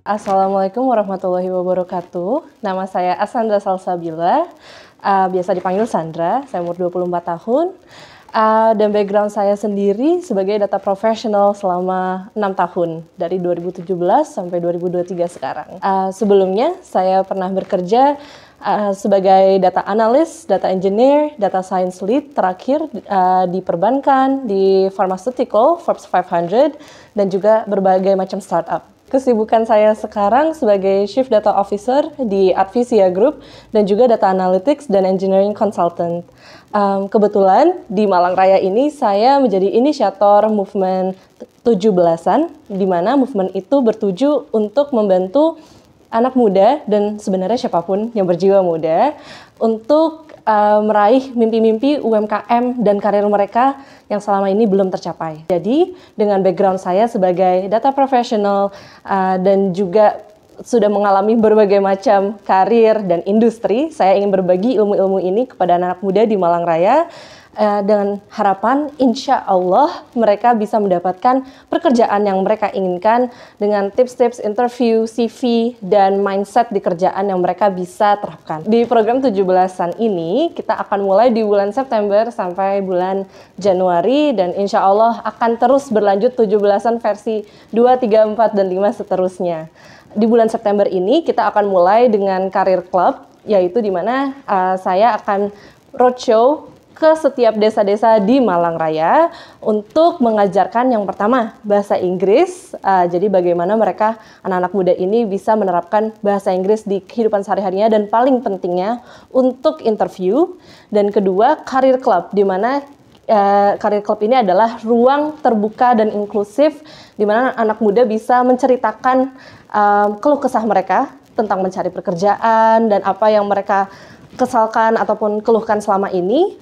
Assalamualaikum warahmatullahi wabarakatuh. Nama saya Asandra Salsabila, biasa dipanggil Sandra. Saya umur 24 tahun. Dan background saya sendiri sebagai data professional selama 6 tahun, dari 2017 sampai 2023 sekarang. Sebelumnya saya pernah bekerja sebagai data analyst, data engineer, data science lead, terakhir di perbankan, di pharmaceutical, Forbes 500, dan juga berbagai macam startup. Kesibukan saya sekarang sebagai Chief Data Officer di Advisia Group dan juga Data Analytics dan Engineering Consultant. Kebetulan di Malang Raya ini saya menjadi inisiator movement 17-an, di mana movement itu bertuju untuk membantu anak muda dan sebenarnya siapapun yang berjiwa muda untuk meraih mimpi-mimpi UMKM dan karir mereka yang selama ini belum tercapai. Jadi, dengan background saya sebagai data professional dan juga sudah mengalami berbagai macam karir dan industri, saya ingin berbagi ilmu-ilmu ini kepada anak muda di Malang Raya dengan harapan insya Allah mereka bisa mendapatkan pekerjaan yang mereka inginkan dengan tips-tips interview, CV, dan mindset di kerjaan yang mereka bisa terapkan. Di program 17-an ini kita akan mulai di bulan September sampai bulan Januari dan insya Allah akan terus berlanjut 17-an versi 2, 3, 4, dan 5 seterusnya. Di bulan September ini kita akan mulai dengan Career Club, yaitu di mana saya akan roadshow ke setiap desa-desa di Malang Raya untuk mengajarkan yang pertama bahasa Inggris. Jadi bagaimana mereka anak-anak muda ini bisa menerapkan bahasa Inggris di kehidupan sehari-harinya dan paling pentingnya untuk interview. Dan kedua, Career Club, di mana Career Club ini adalah ruang terbuka dan inklusif di mana anak muda bisa menceritakan keluh kesah mereka tentang mencari pekerjaan dan apa yang mereka kesalkan ataupun keluhkan selama ini,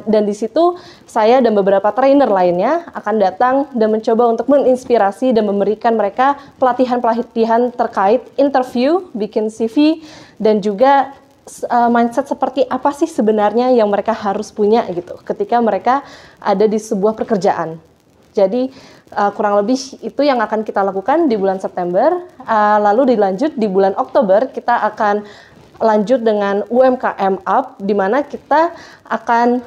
dan di situ saya dan beberapa trainer lainnya akan datang dan mencoba untuk menginspirasi dan memberikan mereka pelatihan-pelatihan terkait interview, bikin CV, dan juga mindset seperti apa sih sebenarnya yang mereka harus punya gitu ketika mereka ada di sebuah pekerjaan. Jadi kurang lebih itu yang akan kita lakukan di bulan September, lalu dilanjut di bulan Oktober kita akan lanjut dengan UMKM Up, di mana kita akan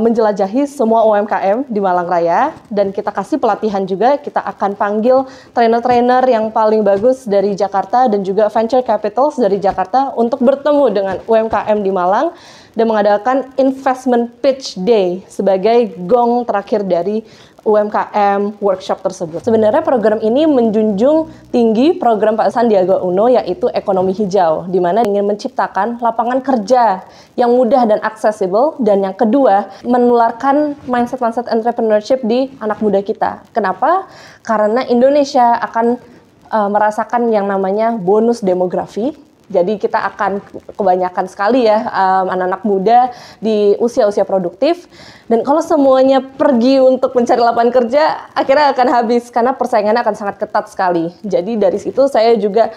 menjelajahi semua UMKM di Malang Raya dan kita kasih pelatihan juga. Kita akan panggil trainer-trainer yang paling bagus dari Jakarta dan juga venture capitals dari Jakarta untuk bertemu dengan UMKM di Malang dan mengadakan investment pitch day sebagai gong terakhir dari UMKM workshop tersebut. Sebenarnya program ini menjunjung tinggi program Pak Sandiaga Uno, yaitu ekonomi hijau, di mana ingin menciptakan lapangan kerja yang mudah dan aksesibel, dan yang kedua, menularkan mindset-mindset entrepreneurship di anak muda kita. Kenapa? Karena Indonesia akan merasakan yang namanya bonus demografi. Jadi kita akan kebanyakan sekali ya anak-anak muda di usia-usia produktif, dan kalau semuanya pergi untuk mencari lapangan kerja akhirnya akan habis karena persaingannya akan sangat ketat sekali. Jadi dari situ saya juga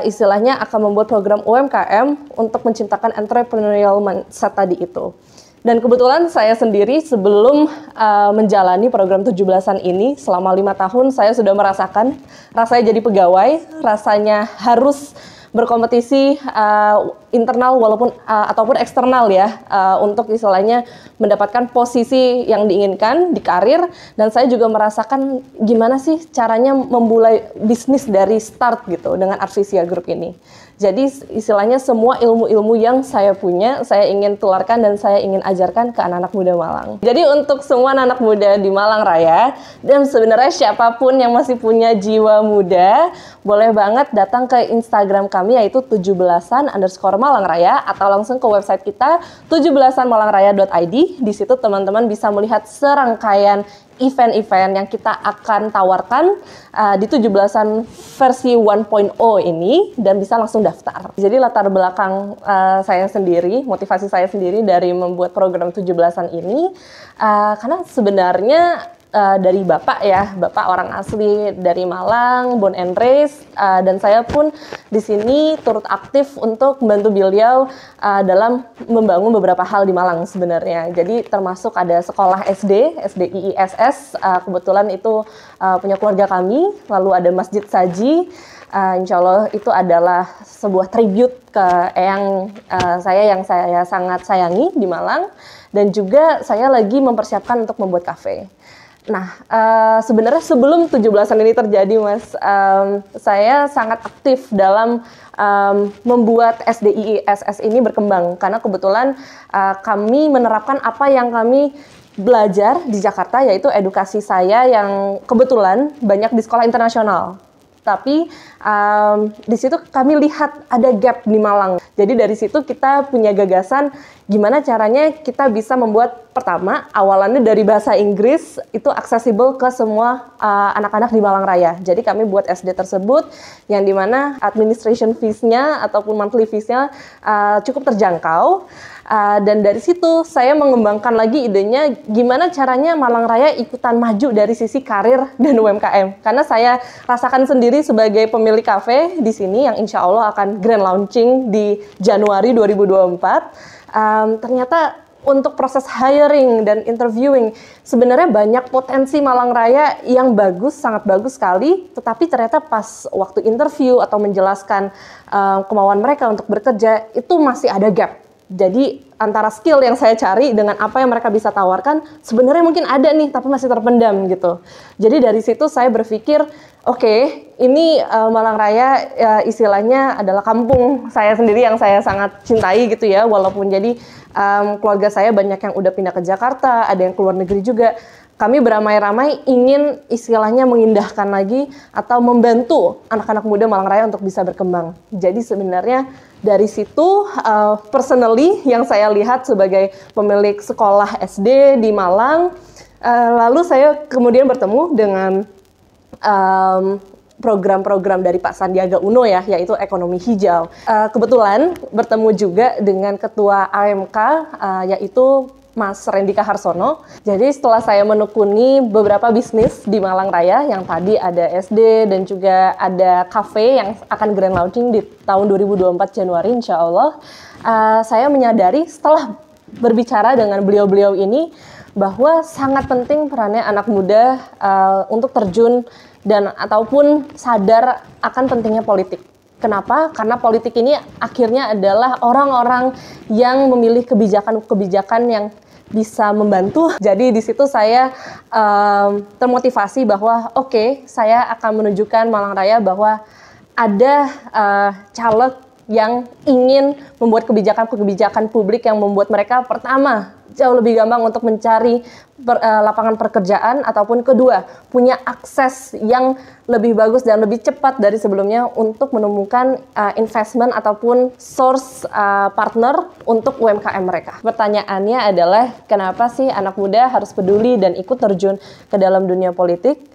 istilahnya akan membuat program UMKM untuk menciptakan entrepreneurial mindset tadi itu. Dan kebetulan saya sendiri sebelum menjalani program 17-an ini selama 5 tahun saya sudah merasakan rasanya jadi pegawai, rasanya harus berkompetisi internal walaupun ataupun eksternal ya untuk istilahnya mendapatkan posisi yang diinginkan di karir, dan saya juga merasakan gimana sih caranya memulai bisnis dari start gitu dengan Advisia Group ini. Jadi istilahnya semua ilmu-ilmu yang saya punya, saya ingin tularkan dan saya ingin ajarkan ke anak-anak muda Malang. Jadi untuk semua anak muda di Malang Raya, dan sebenarnya siapapun yang masih punya jiwa muda, boleh banget datang ke Instagram kami yaitu 17an_Malang Raya atau langsung ke website kita 17anmalangraya.id. Di situ teman-teman bisa melihat serangkaian event-event yang kita akan tawarkan di 17an versi 1.0 ini dan bisa langsung daftar. Jadi latar belakang saya sendiri, motivasi saya sendiri dari membuat program 17an ini karena sebenarnya dari Bapak ya, Bapak orang asli dari Malang, born and raised, dan saya pun di sini turut aktif untuk membantu beliau dalam membangun beberapa hal di Malang sebenarnya. Jadi termasuk ada sekolah SD, SDIISS, kebetulan itu punya keluarga kami, lalu ada Masjid Saji, insya Allah itu adalah sebuah tribute ke eyang saya yang saya sangat sayangi di Malang, dan juga saya lagi mempersiapkan untuk membuat kafe. Nah, sebenarnya sebelum 17-an ini terjadi, Mas, saya sangat aktif dalam membuat SDIISS ini berkembang. Karena kebetulan kami menerapkan apa yang kami belajar di Jakarta, yaitu edukasi saya yang kebetulan banyak di sekolah internasional. Tapi di situ kami lihat ada gap di Malang. Jadi dari situ kita punya gagasan gimana caranya kita bisa membuat, pertama awalannya dari bahasa Inggris itu aksesibel ke semua anak-anak di Malang Raya. Jadi kami buat SD tersebut yang dimana administration fees-nya ataupun monthly fees-nya cukup terjangkau. Dan dari situ saya mengembangkan lagi idenya gimana caranya Malang Raya ikutan maju dari sisi karir dan UMKM. Karena saya rasakan sendiri sebagai pemilik kafe di sini yang insya Allah akan grand launching di Januari 2024. Ternyata untuk proses hiring dan interviewing sebenarnya banyak potensi Malang Raya yang bagus, sangat bagus sekali. Tetapi ternyata pas waktu interview atau menjelaskan kemauan mereka untuk bekerja itu masih ada gap. Jadi antara skill yang saya cari dengan apa yang mereka bisa tawarkan sebenarnya mungkin ada nih tapi masih terpendam gitu. Jadi dari situ saya berpikir oke, ini Malang Raya istilahnya adalah kampung saya sendiri yang saya sangat cintai gitu ya. Walaupun jadi keluarga saya banyak yang udah pindah ke Jakarta, ada yang keluar negeri juga. Kami beramai-ramai ingin istilahnya mengindahkan lagi atau membantu anak-anak muda Malang Raya untuk bisa berkembang. Jadi sebenarnya dari situ personally yang saya lihat sebagai pemilik sekolah SD di Malang, lalu saya kemudian bertemu dengan program-program dari Pak Sandiaga Uno ya, yaitu ekonomi hijau. Kebetulan bertemu juga dengan ketua AMK, yaitu Mas Rendika Harsono. Jadi setelah saya menekuni beberapa bisnis di Malang Raya, yang tadi ada SD dan juga ada kafe yang akan grand launching di tahun 2024 Januari insya Allah, saya menyadari setelah berbicara dengan beliau-beliau ini bahwa sangat penting perannya anak muda untuk terjun dan ataupun sadar akan pentingnya politik. Kenapa? Karena politik ini akhirnya adalah orang-orang yang memilih kebijakan-kebijakan yang bisa membantu. Jadi di situ saya termotivasi bahwa oke, saya akan menunjukkan Malang Raya bahwa ada caleg yang ingin membuat kebijakan-kebijakan publik yang membuat mereka pertama jauh lebih gampang untuk mencari lapangan pekerjaan, ataupun kedua punya akses yang lebih bagus dan lebih cepat dari sebelumnya untuk menemukan investment ataupun source partner untuk UMKM mereka. Pertanyaannya adalah kenapa sih anak muda harus peduli dan ikut terjun ke dalam dunia politik?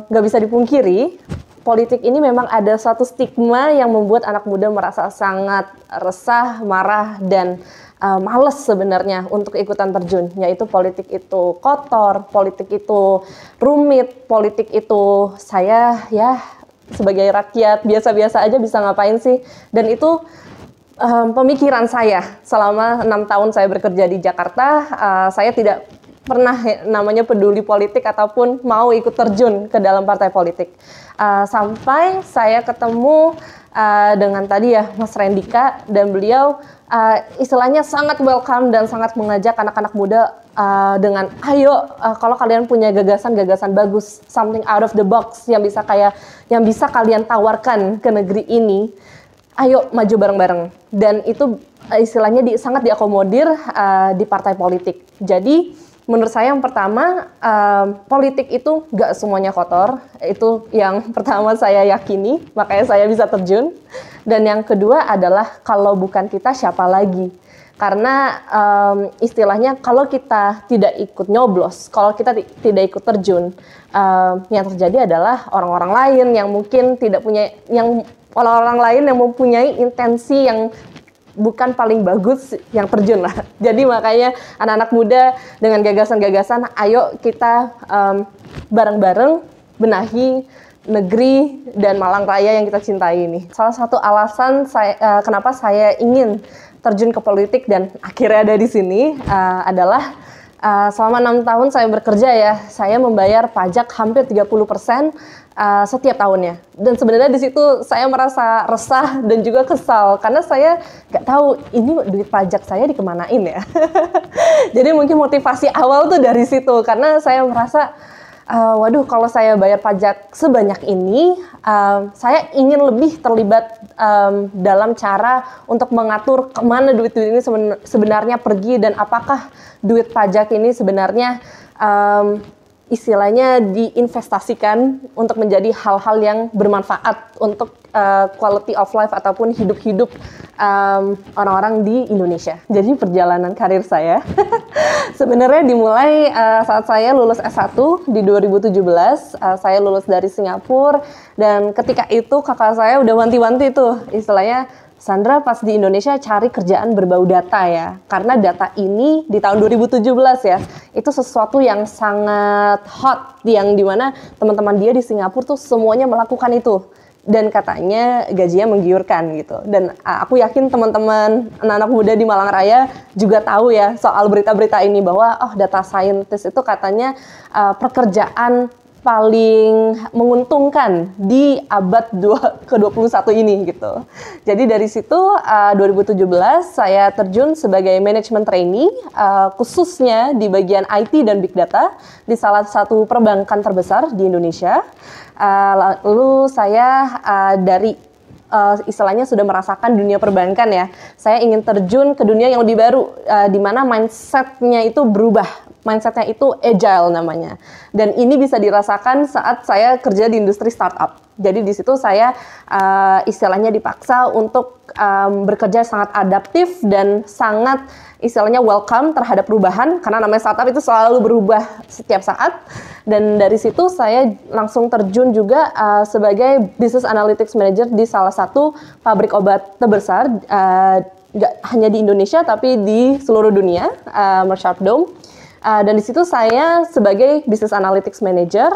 Nggak bisa dipungkiri, politik ini memang ada satu stigma yang membuat anak muda merasa sangat resah, marah, dan males sebenarnya untuk ikutan terjun, yaitu politik itu kotor, politik itu rumit, politik itu saya ya sebagai rakyat biasa-biasa aja bisa ngapain sih, dan itu pemikiran saya selama 6 tahun saya bekerja di Jakarta. Saya tidak pernah namanya peduli politik ataupun mau ikut terjun ke dalam partai politik. Sampai saya ketemu dengan tadi ya Mas Rendika, dan beliau istilahnya sangat welcome dan sangat mengajak anak-anak muda dengan ayo kalau kalian punya gagasan-gagasan bagus, something out of the box yang bisa kalian tawarkan ke negeri ini, ayo maju bareng-bareng. Dan itu istilahnya sangat diakomodir di partai politik. Jadi menurut saya yang pertama, politik itu nggak semuanya kotor. Itu yang pertama saya yakini, makanya saya bisa terjun. Dan yang kedua adalah kalau bukan kita siapa lagi. Karena istilahnya kalau kita tidak ikut nyoblos, kalau kita tidak ikut terjun, yang terjadi adalah orang-orang lain yang mungkin tidak punya, orang-orang lain yang mempunyai intensi yang bukan paling bagus yang terjun lah. Jadi makanya anak-anak muda dengan gagasan-gagasan, ayo kita bareng-bareng benahi negeri dan Malang Raya yang kita cintai ini. Salah satu alasan kenapa saya ingin terjun ke politik dan akhirnya ada di sini adalah selama 6 tahun saya bekerja ya, saya membayar pajak hampir 30% setiap tahunnya. Dan sebenarnya di situ saya merasa resah dan juga kesal karena saya nggak tahu ini duit pajak saya dikemanain ya. Jadi mungkin motivasi awal tuh dari situ karena saya merasa waduh, kalau saya bayar pajak sebanyak ini, saya ingin lebih terlibat dalam cara untuk mengatur kemana duit-duit ini sebenarnya pergi dan apakah duit pajak ini sebenarnya istilahnya diinvestasikan untuk menjadi hal-hal yang bermanfaat untuk quality of life ataupun hidup-hidup orang-orang di Indonesia. Jadi perjalanan karir saya sebenarnya dimulai saat saya lulus S1 di 2017. Saya lulus dari Singapura dan ketika itu kakak saya udah wanti-wanti tuh istilahnya, Sandra pas di Indonesia cari kerjaan berbau data ya, karena data ini di tahun 2017 ya, itu sesuatu yang sangat hot, yang dimana teman-teman dia di Singapura tuh semuanya melakukan itu. Dan katanya gajinya menggiurkan gitu. Dan aku yakin teman-teman anak-anak muda di Malang Raya juga tahu ya soal berita-berita ini bahwa data scientist itu katanya pekerjaan paling menguntungkan di abad ke-21 ini gitu. Jadi dari situ 2017 saya terjun sebagai manajemen trainee khususnya di bagian IT dan Big Data di salah satu perbankan terbesar di Indonesia. Lalu saya dari istilahnya sudah merasakan dunia perbankan ya. Saya ingin terjun ke dunia yang lebih baru di mana mindsetnya itu berubah. Mindsetnya itu agile namanya. Dan ini bisa dirasakan saat saya kerja di industri startup. Jadi di situ saya istilahnya dipaksa untuk bekerja sangat adaptif dan sangat istilahnya welcome terhadap perubahan karena namanya startup itu selalu berubah setiap saat. Dan dari situ saya langsung terjun juga sebagai business analytics manager di salah satu pabrik obat terbesar nggak hanya di Indonesia tapi di seluruh dunia, Merck Dome. Dan di situ saya sebagai business analytics manager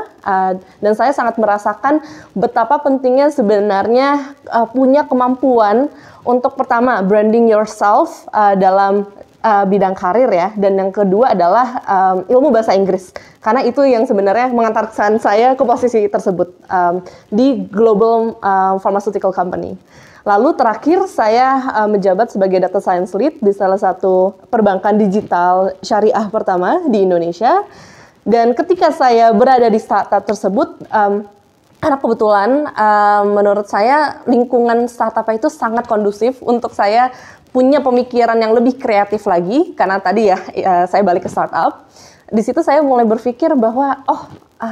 dan saya sangat merasakan betapa pentingnya sebenarnya punya kemampuan untuk pertama branding yourself dalam bidang karir ya, dan yang kedua adalah ilmu bahasa Inggris karena itu yang sebenarnya mengantarkan saya ke posisi tersebut di global pharmaceutical company. Lalu terakhir saya menjabat sebagai data science lead di salah satu perbankan digital syariah pertama di Indonesia. Dan ketika saya berada di startup tersebut, karena kebetulan menurut saya lingkungan startup itu sangat kondusif untuk saya punya pemikiran yang lebih kreatif lagi. Karena tadi ya saya balik ke startup. Di situ saya mulai berpikir bahwa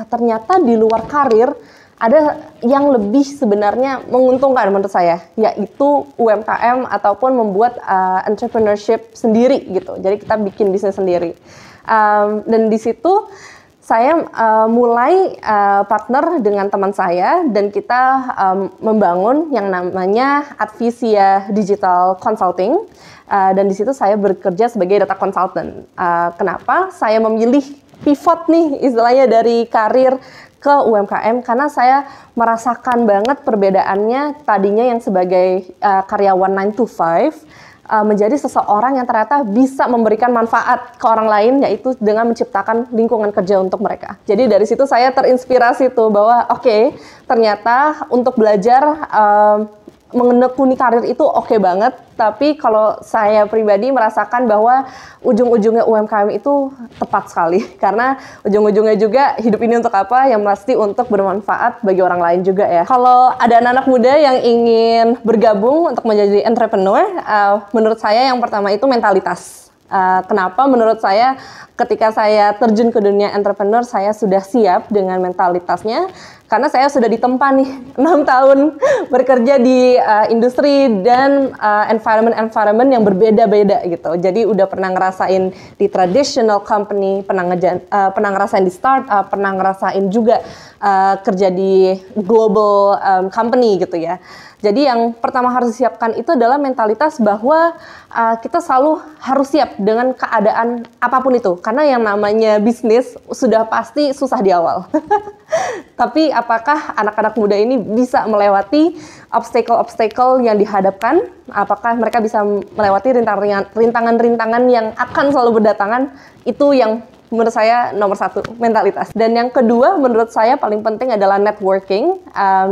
ternyata di luar karir ada yang lebih sebenarnya menguntungkan menurut saya, yaitu UMKM ataupun membuat entrepreneurship sendiri gitu. Jadi kita bikin bisnis sendiri. Dan di situ saya mulai partner dengan teman saya dan kita membangun yang namanya Advisia Digital Consulting. Dan di situ saya bekerja sebagai data consultant. Kenapa saya memilih pivot nih istilahnya dari karir ke UMKM karena saya merasakan banget perbedaannya tadinya yang sebagai karyawan 9 to 5 menjadi seseorang yang ternyata bisa memberikan manfaat ke orang lain, yaitu dengan menciptakan lingkungan kerja untuk mereka. Jadi dari situ saya terinspirasi tuh bahwa ternyata untuk belajar menekuni karir itu oke banget, tapi kalau saya pribadi merasakan bahwa ujung-ujungnya UMKM itu tepat sekali karena ujung-ujungnya juga hidup ini untuk apa, yang pasti untuk bermanfaat bagi orang lain juga ya. Kalau ada anak-anak muda yang ingin bergabung untuk menjadi entrepreneur, menurut saya yang pertama itu mentalitas. Kenapa menurut saya ketika saya terjun ke dunia entrepreneur saya sudah siap dengan mentalitasnya Karena saya sudah ditempa nih 6 tahun bekerja di industri dan environment yang berbeda-beda gitu. Jadi udah pernah ngerasain di traditional company, pernah ngerasain di startup, pernah ngerasain juga kerja di global company gitu ya. Jadi yang pertama harus disiapkan itu adalah mentalitas bahwa kita selalu harus siap dengan keadaan apapun itu. Karena yang namanya bisnis sudah pasti susah di awal. Tapi apakah anak-anak muda ini bisa melewati obstacle-obstacle yang dihadapkan? Apakah mereka bisa melewati rintangan-rintangan yang akan selalu berdatangan? Itu yang menurut saya nomor satu, mentalitas. Dan yang kedua menurut saya paling penting adalah networking.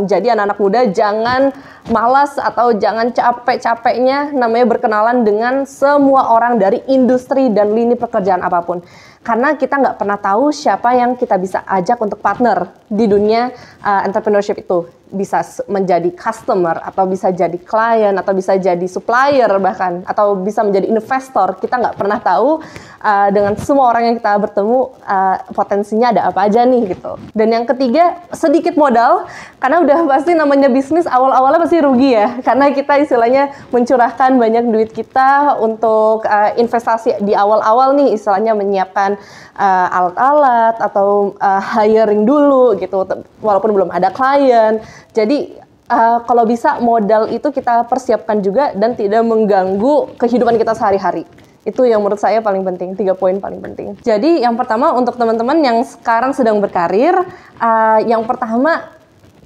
Jadi anak-anak muda jangan malas atau jangan capek-capeknya namanya berkenalan dengan semua orang dari industri dan lini pekerjaan apapun. Karena kita nggak pernah tahu siapa yang kita bisa ajak untuk partner di dunia entrepreneurship itu. Bisa menjadi customer, atau bisa jadi klien, atau bisa jadi supplier bahkan, atau bisa menjadi investor. Kita nggak pernah tahu dengan semua orang yang kita bertemu potensinya ada apa aja nih gitu. Dan yang ketiga, sedikit modal, karena udah pasti namanya bisnis awal-awalnya pasti rugi ya. Karena kita istilahnya mencurahkan banyak duit kita untuk investasi di awal-awal nih, istilahnya menyiapkan alat-alat atau hiring dulu gitu, walaupun belum ada klien. Jadi kalau bisa modal itu kita persiapkan juga dan tidak mengganggu kehidupan kita sehari-hari. Itu yang menurut saya paling penting, 3 poin paling penting. Jadi yang pertama untuk teman-teman yang sekarang sedang berkarir, yang pertama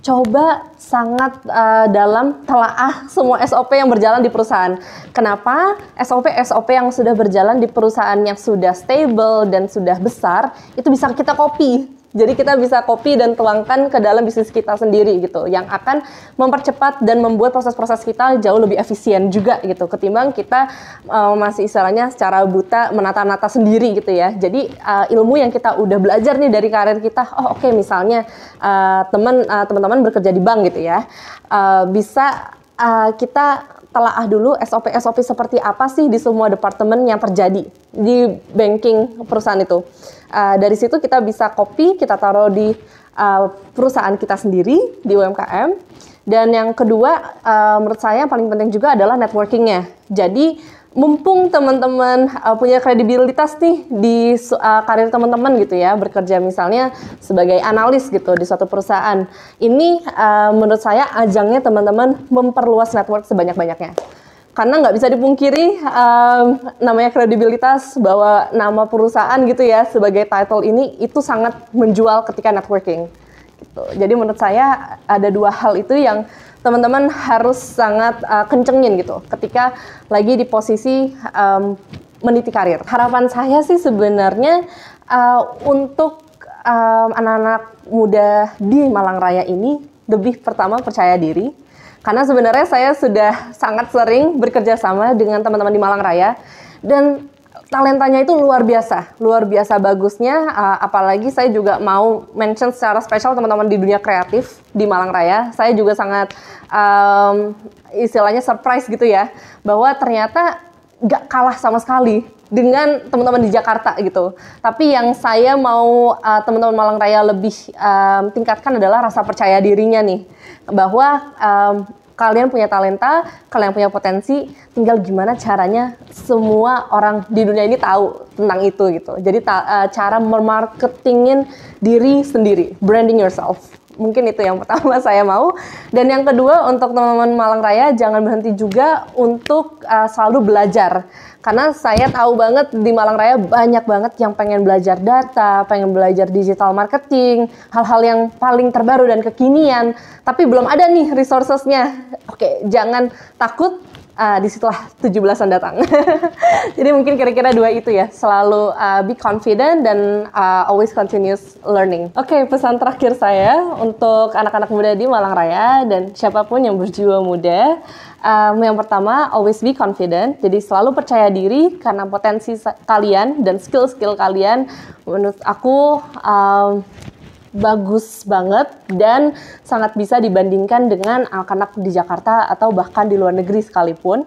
coba sangat dalam telaah semua SOP yang berjalan di perusahaan. Kenapa? SOP yang sudah berjalan di perusahaan yang sudah stable dan sudah besar, itu bisa kita copy. Jadi kita bisa copy dan tuangkan ke dalam bisnis kita sendiri gitu, yang akan mempercepat dan membuat proses-proses kita jauh lebih efisien juga gitu, ketimbang kita masih istilahnya secara buta menata-nata sendiri gitu ya. Jadi ilmu yang kita udah belajar nih dari karir kita, oke, misalnya teman-teman bekerja di bank gitu ya, bisa kita telaah dulu SOP seperti apa sih di semua departemen yang terjadi di banking perusahaan itu. Dari situ kita bisa copy, kita taruh di perusahaan kita sendiri, di UMKM. Dan yang kedua, menurut saya yang paling penting juga adalah networking-nya. Jadi, mumpung teman-teman punya kredibilitas nih di karir teman-teman gitu ya, bekerja misalnya sebagai analis gitu di suatu perusahaan. Ini menurut saya ajangnya teman-teman memperluas network sebanyak-banyaknya. Karena nggak bisa dipungkiri namanya kredibilitas, bahwa nama perusahaan gitu ya sebagai title ini itu sangat menjual ketika networking gitu. Jadi menurut saya ada 2 hal itu yang teman-teman harus sangat kencengin gitu ketika lagi di posisi meniti karir. Harapan saya sih sebenarnya untuk anak-anak muda di Malang Raya ini lebih pertama percaya diri. Karena sebenarnya saya sudah sangat sering bekerja sama dengan teman-teman di Malang Raya, dan talentanya itu luar biasa bagusnya. Apalagi saya juga mau mention secara spesial teman-teman di dunia kreatif di Malang Raya. Saya juga sangat istilahnya surprise gitu ya, bahwa ternyata gak kalah sama sekali dengan teman-teman di Jakarta gitu. Tapi yang saya mau teman-teman Malang Raya lebih tingkatkan adalah rasa percaya dirinya nih, bahwa kalian punya talenta, kalian punya potensi, tinggal gimana caranya semua orang di dunia ini tahu tentang itu gitu. Jadi cara memarketingin diri sendiri, branding yourself. Mungkin itu yang pertama saya mau. Dan yang kedua, untuk teman-teman Malang Raya, jangan berhenti juga untuk selalu belajar. Karena saya tahu banget di Malang Raya banyak banget yang pengen belajar data, pengen belajar digital marketing, hal-hal yang paling terbaru dan kekinian, tapi belum ada nih resources-nya. Oke, jangan takut, disitulah 17-an datang. Jadi mungkin kira-kira 2 itu ya, selalu be confident dan always continuous learning. Oke, pesan terakhir saya untuk anak-anak muda di Malang Raya dan siapapun yang berjiwa muda. Yang pertama, always be confident. Jadi selalu percaya diri karena potensi kalian dan skill-skill kalian menurut aku bagus banget dan sangat bisa dibandingkan dengan anak-anak di Jakarta atau bahkan di luar negeri sekalipun.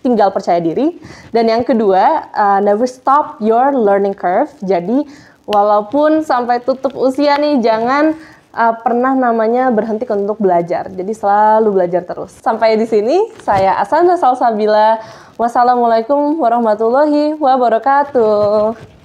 Tinggal percaya diri. Dan yang kedua, never stop your learning curve. Jadi walaupun sampai tutup usia nih, jangan pernah namanya berhenti untuk belajar. Jadi selalu belajar terus. Sampai di sini, saya Asanda Salsabila. Wassalamualaikum warahmatullahi wabarakatuh.